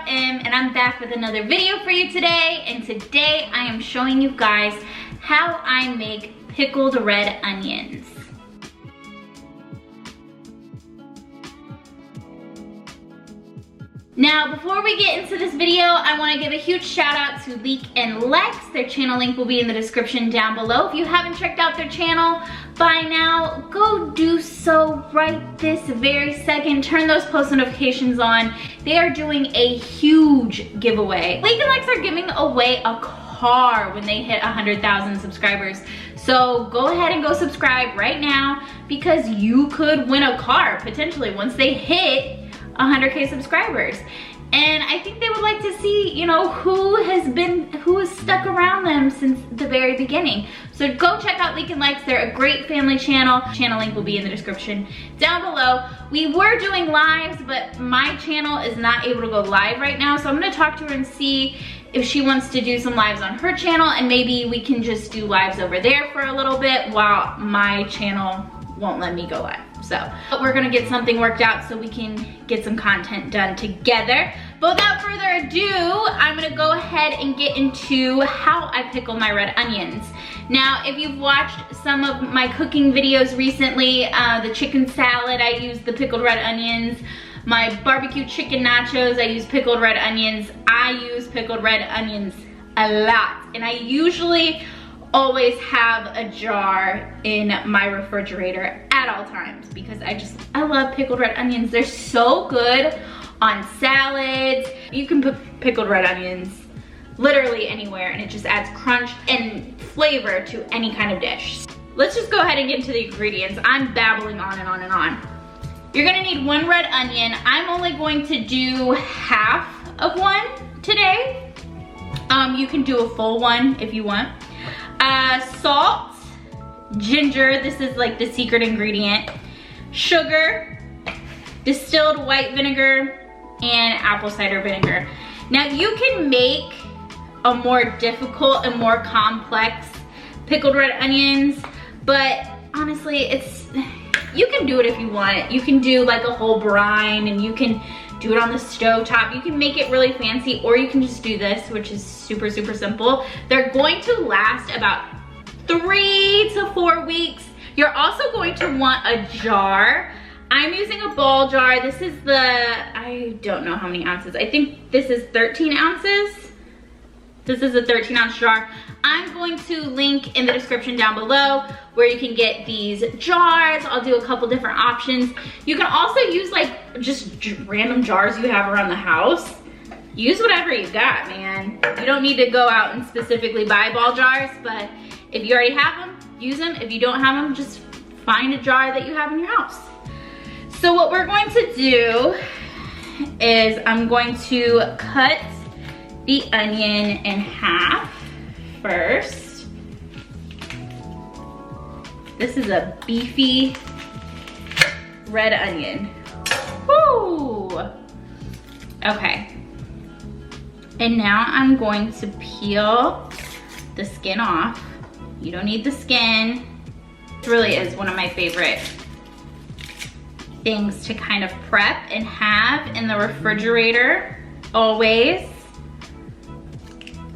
and I'm back with another video for you today. And today I am showing you guys how I make pickled red onions. Now, before we get into this video, I want to give a huge shout out to Leek and Lex. Their channel link will be in the description down below. If you haven't checked out their channel by now, go do so right this very second. Turn those post notifications on. They are doing a huge giveaway. Leek and Lex are giving away a car when they hit 100,000 subscribers. So go ahead and go subscribe right now because you could win a car potentially once they hit 100K subscribers. And I think they would like to see, you know, who has stuck around them since the very beginning. So go check out Leek and Lex. They're a great family channel. Channel link will be in the description down below. We were doing lives, but my channel is not able to go live right now. So I'm gonna talk to her and see if she wants to do some lives on her channel, and maybe we can just do lives over there for a little bit while my channel won't let me go live. So we're gonna get something worked out so we can get some content done together. But without further ado, I'm gonna go ahead and get into how I pickle my red onions. Now, if you've watched some of my cooking videos recently, the chicken salad, I use the pickled red onions. My barbecue chicken nachos, I use pickled red onions. I use pickled red onions a lot. And I usually always have a jar in my refrigerator at all times because I love pickled red onions. They're so good on salads. You can put pickled red onions literally anywhere and it just adds crunch and flavor to any kind of dish. Let's just go ahead and get into the ingredients. I'm babbling on and on and on. You're gonna need one red onion. I'm only going to do half of one today. You can do a full one if you want. Salt, ginger, this is like the secret ingredient, sugar, distilled white vinegar, and apple cider vinegar. Now you can make a more difficult and more complex pickled red onions, but honestly, you can do it if you want. You can do like a whole brine and you can do it on the stove top. You can make it really fancy, or you can just do this, which is super, super simple. They're going to last about 3 to 4 weeks. You're also going to want a jar. I'm using a ball jar. This is I don't know how many ounces. I think this is 13 ounces. This is a 13-ounce jar. I'm going to link in the description down below where you can get these jars. I'll do a couple different options. You can also use like just random jars you have around the house. Use whatever you got, man. You don't need to go out and specifically buy ball jars, but if you already have them, use them. If you don't have them, just find a jar that you have in your house. So what we're going to do is I'm going to cut the onion in half first. This is a beefy red onion. Woo! Okay. And now I'm going to peel the skin off. You don't need the skin. This really is one of my favorite things to kind of prep and have in the refrigerator always.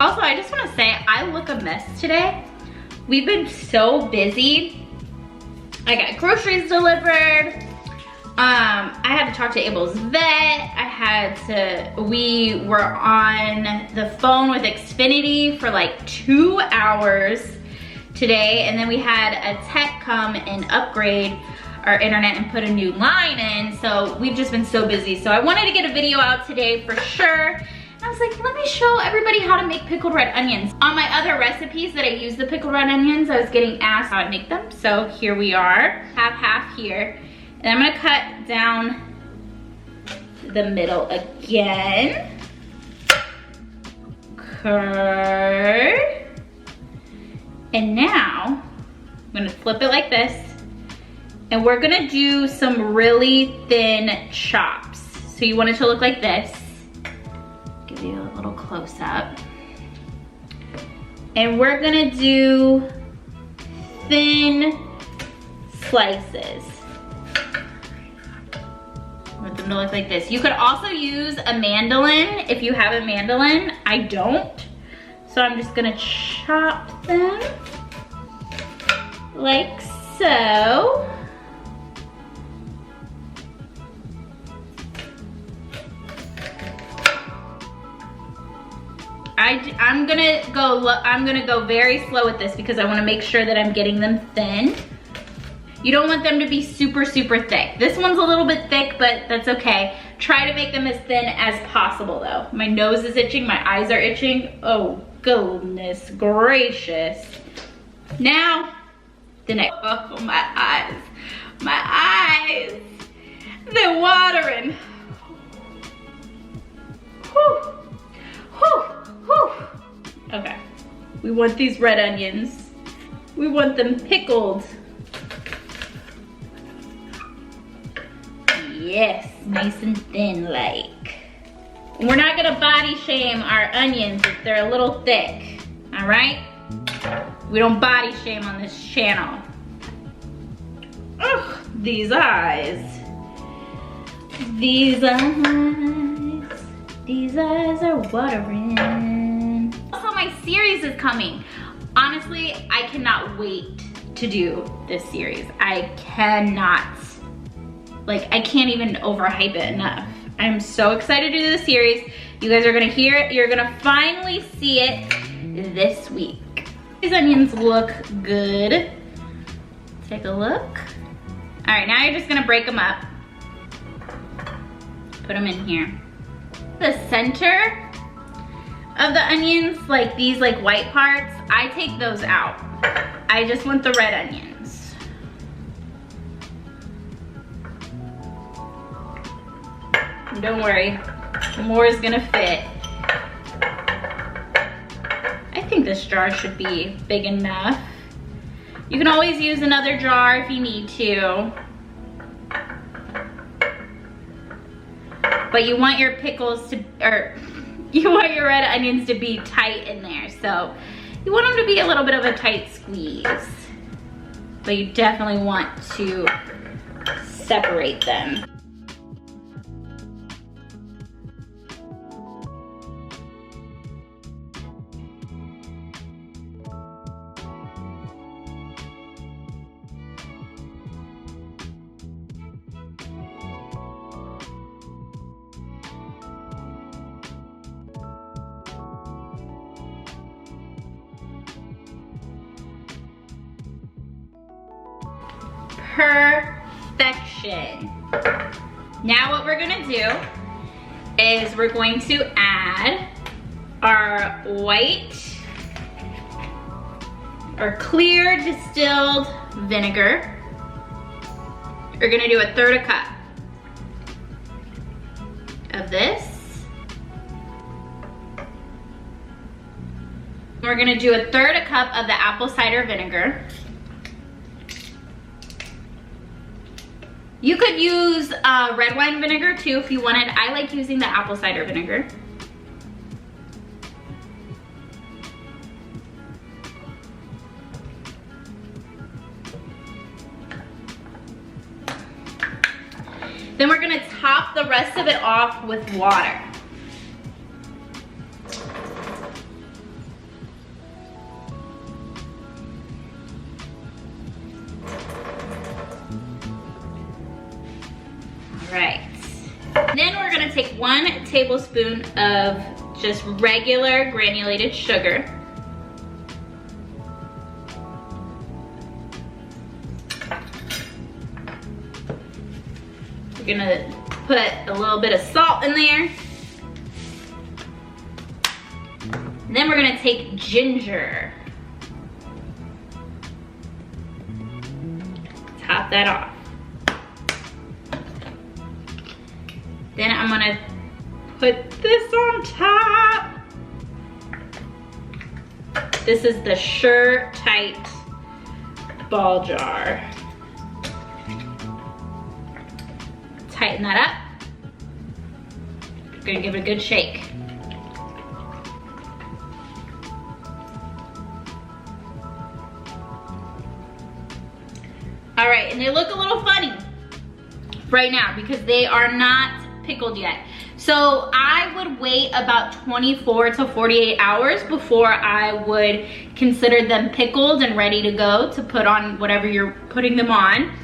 Also, I just want to say, I look a mess today. We've been so busy. I got groceries delivered. I had to talk to Abel's vet. We were on the phone with Xfinity for like 2 hours today. And then we had a tech come and upgrade our internet and put a new line in. So we've just been so busy. So I wanted to get a video out today for sure. I was like, let me show everybody how to make pickled red onions. On my other recipes that I use the pickled red onions, I was getting asked how to make them. So here we are, half here. And I'm gonna cut down the middle again. Curd. And now, I'm gonna flip it like this. And we're gonna do some really thin chops. So you want it to look like this. Give you a little close up. And we're gonna do thin slices with the them to look like this. You could also use a mandolin if you have a mandolin. I don't. So I'm just gonna chop them like so. I'm gonna go very slow with this because I wanna make sure that I'm getting them thin. You don't want them to be super, super thick. This one's a little bit thick, but that's okay. Try to make them as thin as possible though. My nose is itching, my eyes are itching. Oh, goodness gracious. Now, the next, oh, my eyes, they're watering. Whew, whew, whew. Okay, we want these red onions. We want them pickled. Yes, nice and thin like. We're not gonna body shame our onions if they're a little thick, all right? We don't body shame on this channel. Ugh, these eyes. These eyes are watering. Also, my series is coming. Honestly, I cannot wait to do this series. I cannot. Like, I can't even overhype it enough. I'm so excited to do the series. You guys are gonna hear it. You're gonna finally see it this week. These onions look good. Take a look. All right, now you're just gonna break them up. Put them in here. The center of the onions, like these like white parts, I take those out. I just want the red onions. Don't worry, more is gonna fit. I think this jar should be big enough. You can always use another jar if you need to. But you want your pickles to, or you want your red onions to be tight in there. So you want them to be a little bit of a tight squeeze. But you definitely want to separate them. Perfection. Now what we're gonna do is we're going to add our white or clear distilled vinegar. We're gonna do 1/3 cup of this. We're gonna do 1/3 cup of the apple cider vinegar. You could use red wine vinegar too if you wanted. I like using the apple cider vinegar. Then we're gonna top the rest of it off with water. Right. Then we're gonna take 1 tablespoon of just regular granulated sugar. We're gonna put a little bit of salt in there. And then we're gonna take ginger. Top that off. Then I'm gonna put this on top. This is the Sure Tight ball jar. Tighten that up. Gonna give it a good shake. All right, and they look a little funny right now because they are not pickled yet. So I would wait about 24 to 48 hours before I would consider them pickled and ready to go to put on whatever you're putting them on.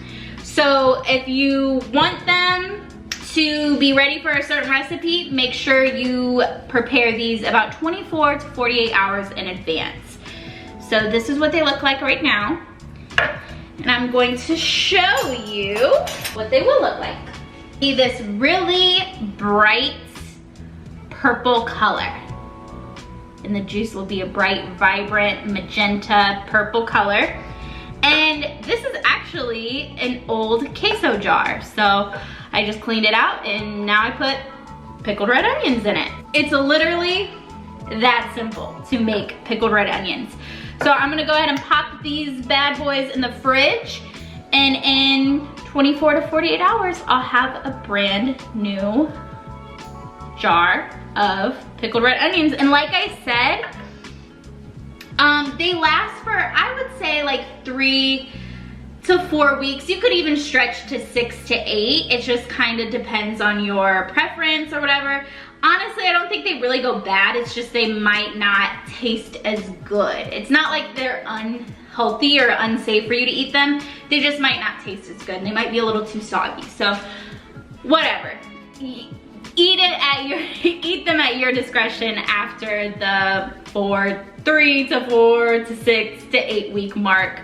So if you want them to be ready for a certain recipe, make sure you prepare these about 24 to 48 hours in advance. So this is what they look like right now. And I'm going to show you what they will look like. See this really bright purple color. And the juice will be a bright, vibrant, magenta purple color. And this is actually an old queso jar. So I just cleaned it out and now I put pickled red onions in it. It's literally that simple to make pickled red onions. So I'm gonna go ahead and pop these bad boys in the fridge, and in 24 to 48 hours, I'll have a brand new jar of pickled red onions. And like I said, they last for, I would say, like 3 to 4 weeks. You could even stretch to 6 to 8. It just kind of depends on your preference or whatever. Honestly, I don't think they really go bad. It's just they might not taste as good. It's not like they're unhealthy or unsafe for you to eat them. They just might not taste as good and they might be a little too soggy. So whatever. Eat them at your discretion after the 3 to 4 to 6 to 8 week mark.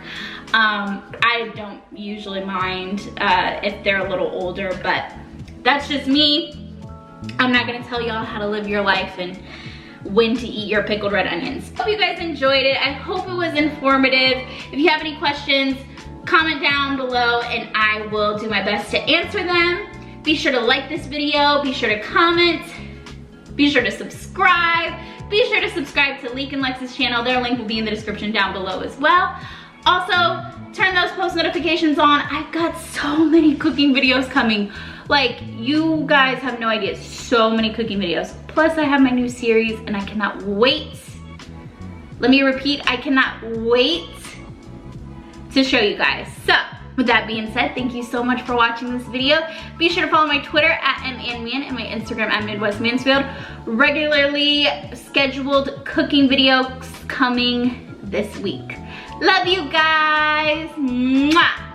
I don't usually mind if they're a little older, but that's just me. I'm not gonna tell y'all how to live your life and when to eat your pickled red onions. Hope you guys enjoyed it. I hope it was informative. If you have any questions, comment down below and I will do my best to answer them. Be sure to like this video, be sure to comment, be sure to subscribe. Be sure to subscribe to Leek and Lex's channel. Their link will be in the description down below as well. Also, turn those post notifications on. I've got so many cooking videos coming. Like, you guys have no idea, so many cooking videos. Plus, I have my new series and I cannot wait. Let me repeat, I cannot wait to show you guys. So, with that being said, thank you so much for watching this video. Be sure to follow my Twitter at @MAnMan and my Instagram at MidwestMansfield. Regularly scheduled cooking videos coming this week. Love you guys. Mwah.